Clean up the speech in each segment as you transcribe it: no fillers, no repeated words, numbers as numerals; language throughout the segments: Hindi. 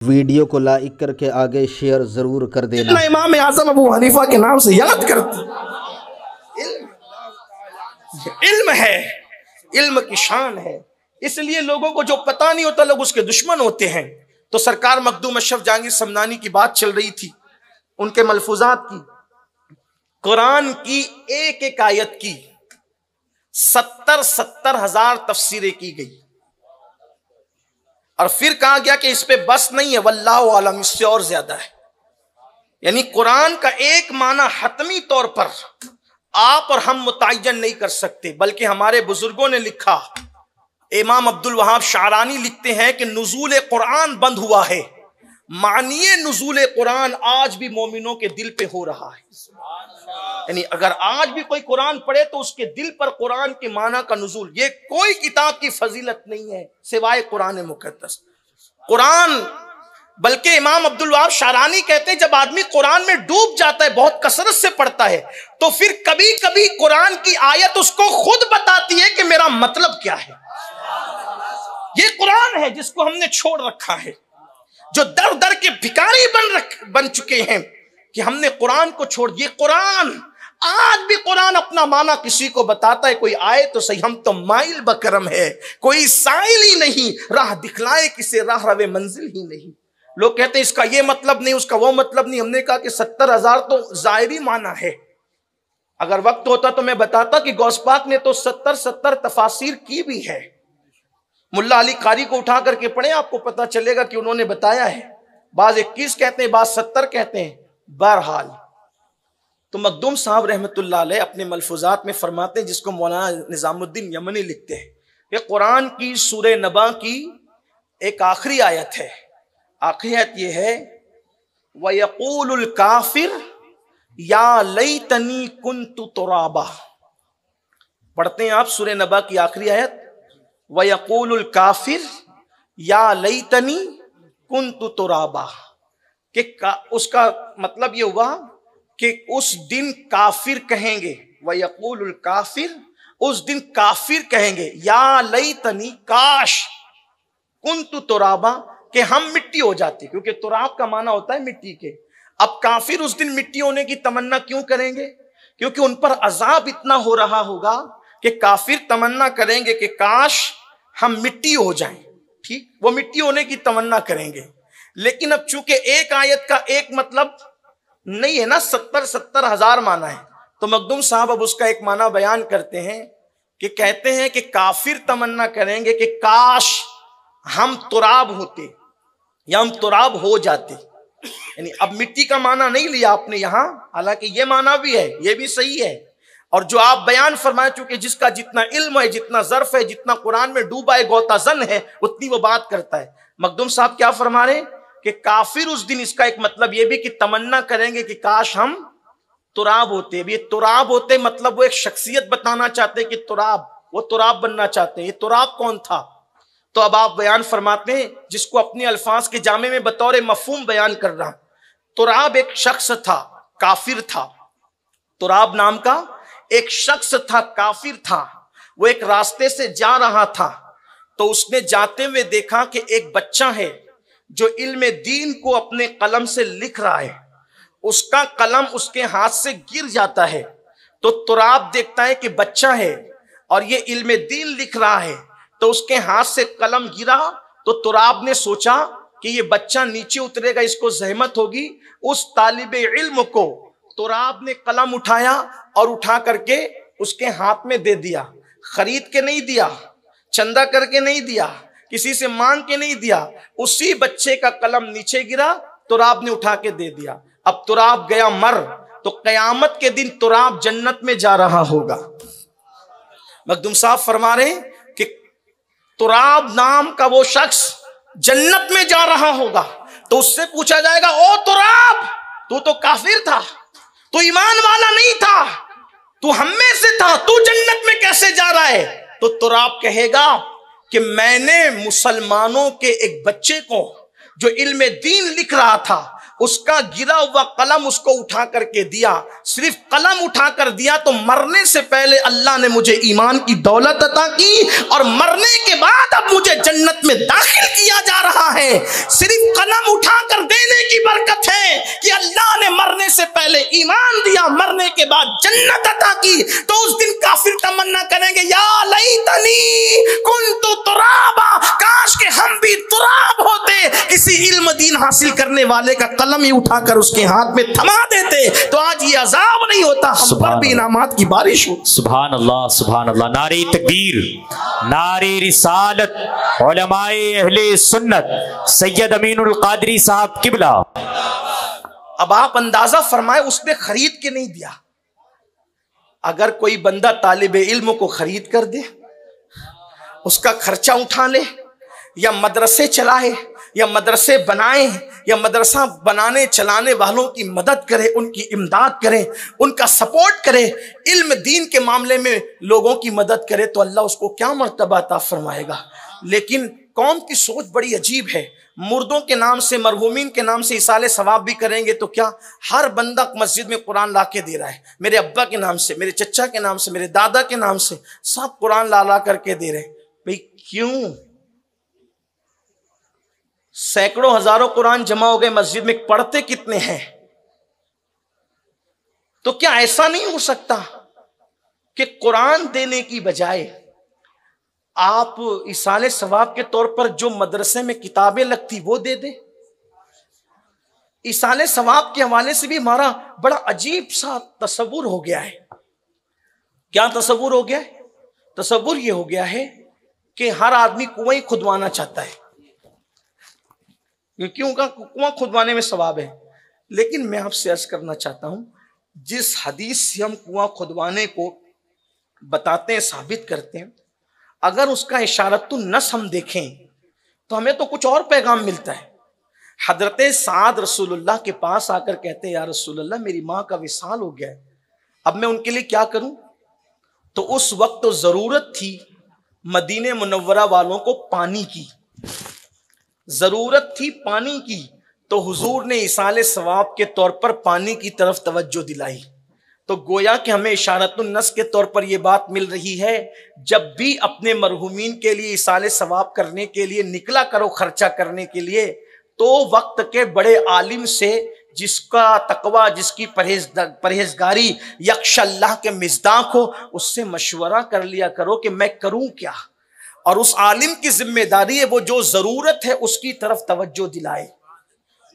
वीडियो को लाइक करके आगे शेयर जरूर कर देना। इमाम आज़म अबू हनीफा के नाम से याद करते। इल्म है, इल्म की शान है, इसलिए लोगों को जो पता नहीं होता लोग उसके दुश्मन होते हैं। तो सरकार मखदूम अशरफ जहांगीर समनानी की बात चल रही थी, उनके मलफूजात की, कुरान की एक एक आयत की 70 हजार तफसीरें की गई और फिर कहा गया कि इस पे बस नहीं है, वल्लाहु आलम, इससे और ज्यादा है। यानी कुरान का एक माना हतमी तौर पर आप और हम मुतय्यन नहीं कर सकते, बल्कि हमारे बुजुर्गों ने लिखा, इमाम अब्दुल वहाब शारानी लिखते हैं कि नुज़ूल कुरान बंद हुआ है, मानिए नुज़ूल कुरान आज भी मोमिनों के दिल पे हो रहा है। यानी अगर आज भी कोई कुरान पढ़े तो उसके दिल पर कुरान के माना का नुज़ूल, ये कोई किताब की फजीलत नहीं है सिवाय कुरान मुक़द्दस। कुरान, बल्कि इमाम अब्दुल वहाब शारानी कहते हैं जब आदमी कुरान में डूब जाता है, बहुत कसरत से पढ़ता है, तो फिर कभी कभी कुरान की आयत उसको खुद बताती है कि मेरा मतलब क्या है। ये कुरान है जिसको हमने छोड़ रखा है, जो दर दर के भिखारी बन चुके हैं कि हमने कुरान को छोड़। ये कुरान आज भी कुरान अपना माना किसी को बताता है, कोई आए तो सही, हम तो माइल बकरम है, कोई साइल ही नहीं, राह दिखलाए किसे राह रवे मंजिल ही नहीं। लोग कहते हैं इसका ये मतलब नहीं, उसका वो मतलब नहीं। हमने कहा कि 70 हजार तो जाहिरी माना है। अगर वक्त होता तो मैं बताता कि गौस पाक ने तो 70 तफासिर की भी है। मुल्ला अली कारी को उठा करके पढ़े, आपको पता चलेगा कि उन्होंने बताया है। बाज 21 कहते हैं, बाज 70 कहते हैं। बहरहाल तो मखदूम साहब रहमतुल्लाह अलैह अपने मलफूजात में फरमाते हैं, जिसको मौलाना निजामुद्दीन यमनी लिखते हैं, कि कुरान की सूरह नबा की एक आखिरी आयत है। आखिरी आयत ये है, वयक़ूलुल काफिर या लैतनी कुन्तु तुराबा। पढ़ते हैं आप सूरह नबा की आखिरी आयत, वयक़ूलुल काफिर या लैतनी कुन्तु तुराबा, कि उसका मतलब ये हुआ कि उस दिन काफिर कहेंगे, वयक़ूलुल काफिर, उस दिन काफिर कहेंगे, या लैतनी, काश, कुन्तु तुराबा, कि हम मिट्टी हो जाते, क्योंकि तुराब का माना होता है मिट्टी के। अब काफिर उस दिन मिट्टी होने की तमन्ना क्यों करेंगे? क्योंकि उन पर अजाब इतना हो रहा होगा कि काफिर तमन्ना करेंगे कि काश हम मिट्टी हो जाएं। ठीक, वो मिट्टी होने की तमन्ना करेंगे। लेकिन अब चूंकि एक आयत का एक मतलब नहीं है ना, 70 हजार माना है, तो मखदूम साहब अब उसका एक माना बयान करते हैं कि कहते हैं कि काफिर तमन्ना करेंगे कि काश हम तुराब होते या हम तुराब हो जाते। यानी अब मिट्टी का माना नहीं लिया आपने यहां, हालांकि ये माना भी है, ये भी सही है। और जो आप बयान फरमाए, चूंकि जिसका जितना इल्म है, जितना ज़र्फ है, जितना कुरान में डूबा है, गोताजन है, उतनी वो बात करता है। मखदूम साहब क्या फरमा रहे कि काफिर उस दिन, इसका एक मतलब ये भी कि तमन्ना करेंगे कि काश हम तुराब होते। अब ये तुराब होते मतलब वो एक शख्सियत बताना चाहते हैं कि तुराब, वो तुराब बनना चाहते हैं। ये तुराब कौन था? तो अब आप बयान फरमाते हैं, जिसको अपने अल्फाज के जामे में बतौर मफहूम बयान कर रहा हूं। तुराब एक शख्स था, काफिर था। तुराब नाम का एक शख्स था, काफिर था। वो एक रास्ते से जा रहा था, तो उसने जाते हुए देखा कि एक बच्चा है जो इल्म दीन को अपने कलम से लिख रहा है। उसका कलम उसके हाथ से गिर जाता है, तो तुराब देखता है कि बच्चा है और ये इल्म दीन लिख रहा है, तो उसके हाथ से कलम गिरा। तो तुराब ने सोचा कि ये बच्चा नीचे उतरेगा, इसको जहमत होगी। उस तालिबे इल्म को तुराब ने कलम उठाया और उठा करके उसके हाथ में दे दिया। खरीद के नहीं दिया, चंदा करके नहीं दिया, किसी से मांग के नहीं दिया। उसी बच्चे का कलम नीचे गिरा, तुराब ने उठा के दे दिया। अब तुराब गया मर, तो कयामत के दिन तुराब जन्नत में जा रहा होगा। मखदूम साहब फरमा रहे कि तुराब नाम का वो शख्स जन्नत में जा रहा होगा, तो उससे पूछा जाएगा, ओ तुराब, तू तो काफिर था, तू ईमान वाला नहीं था, तू हम में से था, तू जन्नत में कैसे जा रहा है? तो तुराब कहेगा कि मैंने मुसलमानों के एक बच्चे को जो इल्म दीन लिख रहा था, उसका गिरा हुआ कलम उसको उठा करके दिया। सिर्फ कलम उठा कर दिया तो मरने से पहले अल्लाह ने मुझे ईमान की दौलत अता की और मरने के बाद अब मुझे जन्नत में दाखिल किया जा रहा है। सिर्फ कलम उठा कर देने की बरकत है कि अल्लाह ने मरने से पहले ईमान दिया, मरने के बाद जन्नत अता की। तो उस दिन काफिर तमन्ना करेंगे, या लैतनी कुन्तु तुराबा, काश के हम भी तुराब होते, किसी इल्म दीन हासिल करने वाले का कलम ही उठाकर उसके हाथ में थमा देते तो आज ये अजाब नहीं होता, हम पर भी इनामात की बारिश हो। सुभान अल्लाह, सुभान अल्लाह। नारे तकबीर, नारे रिसालत, उलमाए अहले सुन्नत, सैयद अमीनुल कादरी साहब किबला। अब आप अंदाजा फरमाए, उसने खरीद के नहीं दिया। अगर कोई बंदा तालिबे इल्म को खरीद कर दे, उसका खर्चा उठा ले, या मदरसे चलाए, या मदरसे बनाए, या मदरसा बनाने चलाने वालों की मदद करे, उनकी इमदाद करे, उनका सपोर्ट करे, इल्म दीन के मामले में लोगों की मदद करे, तो अल्लाह उसको क्या मर्तबा अता फरमाएगा। लेकिन कौम की सोच बड़ी अजीब है। मुर्दों के नाम से, मरहूमीन के नाम से इसाले सवाब भी करेंगे तो क्या, हर बंदा मस्जिद में कुरान ला के दे रहा है। मेरे अब्बा के नाम से, मेरे चचा के नाम से, मेरे दादा के नाम से, सब कुरान ला करके दे रहे हैं। भाई क्यों? सैकड़ों हजारों कुरान जमा हो गए मस्जिद में, पढ़ते कितने हैं? तो क्या ऐसा नहीं हो सकता कि कुरान देने की बजाय आप इसाले सवाब के तौर पर जो मदरसे में किताबें लगती वो दे दे? इसाले सवाब के हवाले से भी हमारा बड़ा अजीब सा तसव्वुर हो गया है। क्या तसव्वुर हो गया है? तसव्वुर ये हो गया है कि हर आदमी कुआं ही खुदवाना चाहता है, क्योंकि उनका कुआं खुदवाने में सवाब है। लेकिन मैं आपसे अर्ज करना चाहता हूं, जिस हदीस से हम कुआं खुदवाने को बताते हैं, साबित करते हैं, अगर उसका इशारतुन नस हम देखें तो हमें तो कुछ और पैगाम मिलता है। हजरत साद रसूलुल्लाह के पास आकर कहते हैं, या रसूलुल्लाह मेरी माँ का विसाल हो गया है, अब मैं उनके लिए क्या करूं? तो उस वक्त तो जरूरत थी मदीने मुनव्वरा वालों को पानी की, जरूरत थी पानी की, तो हुजूर ने इसाले सवाब के तौर पर पानी की तरफ तवज्जो दिलाई। तो गोया कि हमें इशारतुन नस के तौर पर यह बात मिल रही है, जब भी अपने मरहुमीन के लिए इसाले सवाब करने के लिए निकला करो, खर्चा करने के लिए, तो वक्त के बड़े आलिम से, जिसका तकवा, जिसकी परहेजगारी यक्ष अल्लाह के मिज़दाक हो, उससे मशवरा कर लिया करो कि मैं करूं क्या। और उस आलिम की जिम्मेदारी है वो जो जरूरत है उसकी तरफ तवज्जो दिलाए।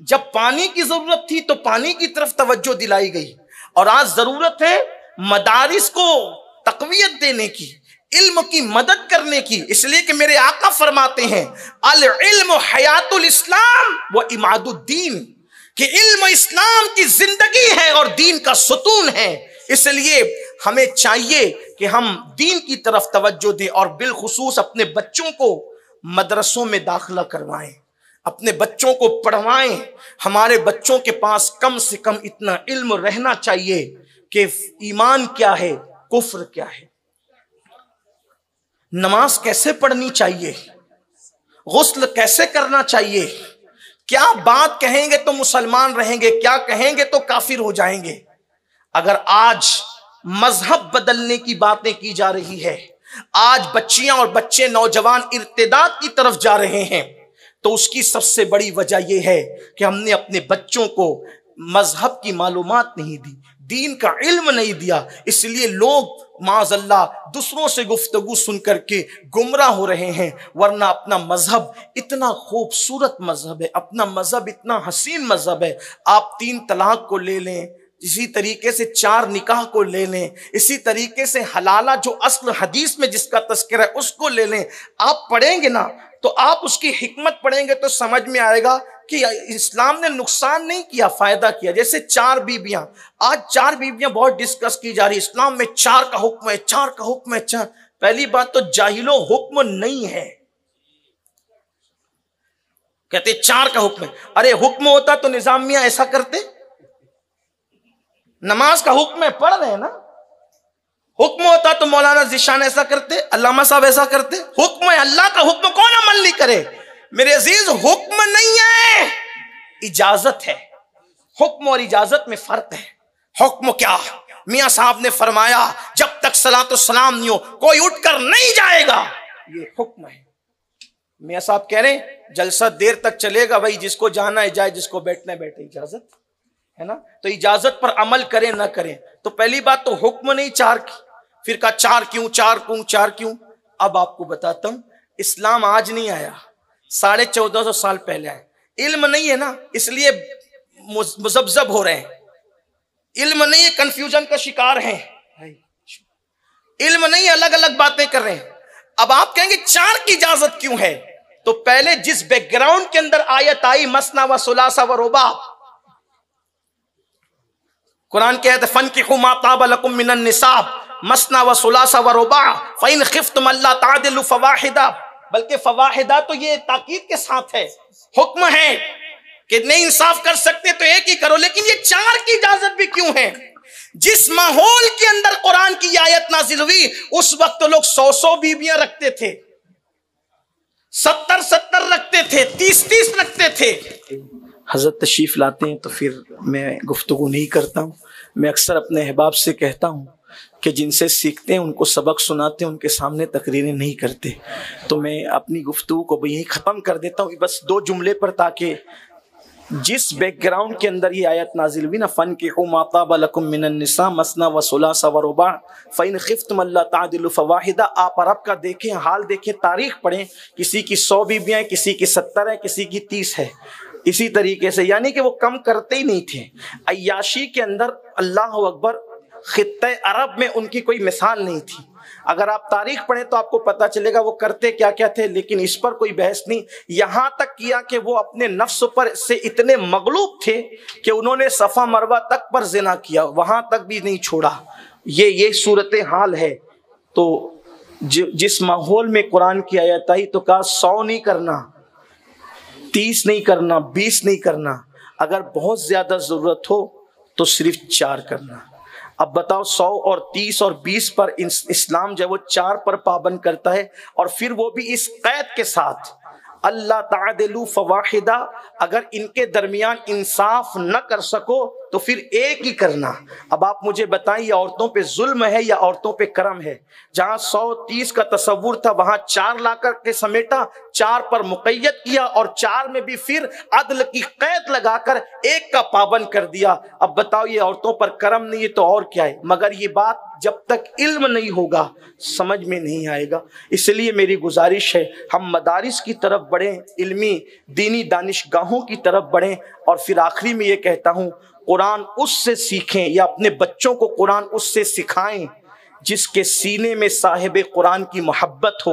जब पानी की जरूरत थी तो पानी की तरफ तवज्जो दिलाई गई, और आज जरूरत है मदारिस को तकवीयत देने की, इल्म की मदद करने की। इसलिए कि मेरे आका फरमाते हैं, अल इल्म हयातुल इस्लाम व इमादुद्दीन, कि इल्म इस्लाम की जिंदगी है और दीन का सुतून है। इसलिए हमें चाहिए कि हम दीन की तरफ तवज्जो दें और बिलखुसूस अपने बच्चों को मदरसों में दाखिला करवाएं, अपने बच्चों को पढ़वाएं। हमारे बच्चों के पास कम से कम इतना इल्म रहना चाहिए कि ईमान क्या है, कुफ्र क्या है, नमाज कैसे पढ़नी चाहिए, गुस्ल कैसे करना चाहिए, क्या बात कहेंगे तो मुसलमान रहेंगे, क्या कहेंगे तो काफिर हो जाएंगे। अगर आज मजहब बदलने की बातें की जा रही है, आज बच्चियां और बच्चे नौजवान इर्तिदाद की तरफ जा रहे हैं, तो उसकी सबसे बड़ी वजह यह है कि हमने अपने बच्चों को मजहब की मालूमात नहीं दी, दीन का इल्म नहीं दिया। इसलिए लोग माज़अल्लाह दूसरों से गुफ्तगू सुन करके गुमराह हो रहे हैं। वरना अपना मजहब इतना खूबसूरत मजहब है, अपना मजहब इतना हसीन मजहब है। आप 3 तलाक को ले लें, इसी तरीके से 4 निकाह को ले लें, इसी तरीके से हलाला जो असल हदीस में जिसका तस्करा है उसको ले लें। आप पढ़ेंगे ना तो आप उसकी हिकमत पढ़ेंगे तो समझ में आएगा कि इस्लाम ने नुकसान नहीं किया, फायदा किया। जैसे 4 बीबियां, आज 4 बीबियां बहुत डिस्कस की जा रही, इस्लाम में 4 का हुक्म है, 4 का हुक्म है। 4 पहली बात तो जाहिलो हुक्म नहीं है, कहते 4 का हुक्म है। अरे हुक्म होता तो निजामिया ऐसा करते, नमाज का हुक्म है, पढ़ रहे हैं ना। हुक्म होता तो मौलाना जिशान ऐसा करते, अल्लामा साहब ऐसा करते। हुक्म है, अल्लाह का हुक्म कौन अमल नहीं करे। मेरे अजीज, हुक्म नहीं है, इजाजत है। हुक्म और इजाजत में फर्क है। हुक्म क्या? मियां साहब ने फरमाया जब तक सलातो सलाम नहीं हो कोई उठकर नहीं जाएगा, ये हुक्म है। मियां साहब कह रहे हैं जलसा देर तक चलेगा, भाई जिसको जाना है जाए, जिसको बैठना है बैठे, इजाजत है ना। तो इजाजत पर अमल करें ना करें। तो पहली बात तो हुक्म नहीं चार की, फिर कहा चार क्यों, चार क्यों, चार क्यों। अब आपको बताता हूं, इस्लाम आज नहीं आया, 1450 साल पहले आया। इल्म नहीं है ना, इसलिए मुजब्जब हो रहे हैं। इल्म नहीं है, कंफ्यूजन का शिकार हैं। इल्म नहीं, अलग अलग बातें कर रहे हैं। अब आप कहेंगे चार की इजाजत क्यों है? तो पहले जिस बैकग्राउंड के अंदर आयत आई मसना व सुलासा व रुबा, कुरान कहते फनकिहू मा ताब लकुम मिनन निसाब मसना व सुलासा व रुबा फइन खिफ्तुम अल्ला तादिलु फवाहिदा, बल्कि फवाहिदा तो ये ताकीद के साथ है, हुक्म है कि नहीं इंसाफ कर सकते तो एक ही करो। लेकिन ये चार की इजाजत भी क्यों है? जिस माहौल के अंदर कुरान की आयत नाजिल हुई उस वक्त तो लोग 100 बीबियां रखते थे, 70 रखते थे, 30 रखते थे। हजरत तशरीफ लाते हैं तो फिर मैं गुफ्तगू नहीं करता हूँ। मैं अक्सर अपने अहबाब से कहता हूँ कि जिनसे सीखते हैं उनको सबक सुनाते हैं, उनके सामने तकरीरें नहीं करते। तो मैं अपनी गुफ्तगू को यही ख़त्म कर देता हूँ बस 2 जुमले पर, ताकि जिस बैकग्राउंड के अंदर ये आयत नाजिल हुई ना, फनकिहू मा ताब लकुम मिनन निसा मसना व सुलासा व रुबा फ़इन खिफ्तुम अल्ला तादिलु फवाहिदा, आप अरब का देखें, हाल देखें, तारीख पढ़ें, किसी की 100 बीबियाँ, किसी की 70 है, किसी की 30 है। इसी तरीके से यानी कि वो कम करते ही नहीं थे। अय्याशी के अंदर अल्लाह अकबर खित्ते अरब में उनकी कोई मिसाल नहीं थी। अगर आप तारीख पढ़ें तो आपको पता चलेगा वो करते क्या क्या थे, लेकिन इस पर कोई बहस नहीं। यहां तक किया कि वो अपने नफ्स पर से इतने मगलूब थे कि उन्होंने सफा मरवा तक पर जिना किया, वहां तक भी नहीं छोड़ा। ये सूरत हाल है। तो जिस माहौल में कुरान की आयत आई तो कहा 100 नहीं करना, 30 नहीं करना, 20 नहीं करना, अगर बहुत ज्यादा जरूरत हो तो सिर्फ 4 करना। अब बताओ 100 और 30 और 20 पर इस्लाम जो है वो 4 पर पाबंद करता है, और फिर वो भी इस कैद के साथ अल्लाह तादिलु फवाहिदा, अगर इनके दरमियान इंसाफ न कर सको तो फिर एक ही करना। अब आप मुझे बताएं ये औरतों पे जुल्म है या औरतों पे करम है? जहां 130 का तस्वुर था वहां 4 लाकर के समेटा, 4 पर मुक़य्यद किया, और 4 में भी फिर अदल की कैद लगाकर 1 का पाबंद कर दिया। अब बताओ ये औरतों पर करम नहीं है तो और क्या है? मगर ये बात जब तक इल्म नहीं होगा समझ में नहीं आएगा। इसलिए मेरी गुजारिश है हम मदारिस की तरफ बढ़ें, इल्मी दीनी दानिशगाहों की तरफ बढ़ें, और फिर आखिरी में ये कहता हूँ कुरान उससे सीखें या अपने बच्चों को कुरान उससे सिखाएं जिसके सीने में साहिब कुरान की मोहब्बत हो,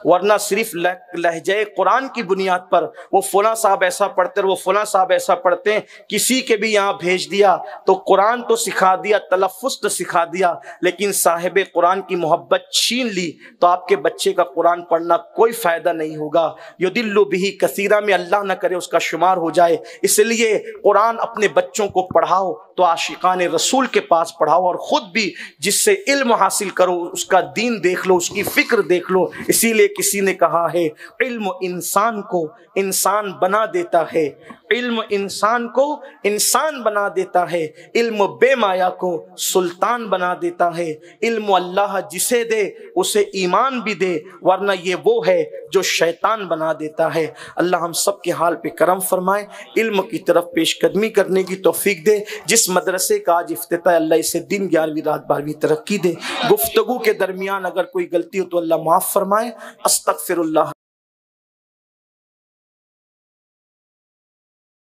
वरना सिर्फ लहजे कुरान की बुनियाद पर वो फुला साहब ऐसा पढ़ते हैं, वो फुला साहब ऐसा पढ़ते हैं, किसी के भी यहाँ भेज दिया तो कुरान तो सिखा दिया, तलफ़्फ़ुज़ तो सिखा दिया, लेकिन साहिब कुरान की मोहब्बत छीन ली तो आपके बच्चे का कुरान पढ़ना कोई फ़ायदा नहीं होगा। युदिल्लु बिही कसीरा में अल्लाह न करे उसका शुमार हो जाए। इसलिए कुरान अपने बच्चों को पढ़ाओ तो आशिकान रसूल के पास पढ़ाओ, और ख़ुद भी जिससे इल्म हासिल करो, उसका दीन देख लो, उसकी फिक्र देख लो। इसीलिए किसी ने कहा है इल्म इंसान को इंसान बना देता है, इल्म इंसान को इंसान बना देता है, इल्म बेमाया को सुल्तान बना देता है। इल्म अल्लाह जिसे दे उसे ईमान भी दे, वरना ये वो है जो शैतान बना देता है। अल्लाह हम सब के हाल पे करम फरमाए, इल्म की तरफ पेशकदमी करने की तौफीक दे। जिस मदरसे का आज इफ्तिताह, अल्लाह इसे दिन 11वीं रात 12वीं तरक्की दे। गुफ्तगू के दरमियान अगर कोई गलती हो तो अल्लाह माफ़ फरमाए। अस्तगफिरुल्लाह।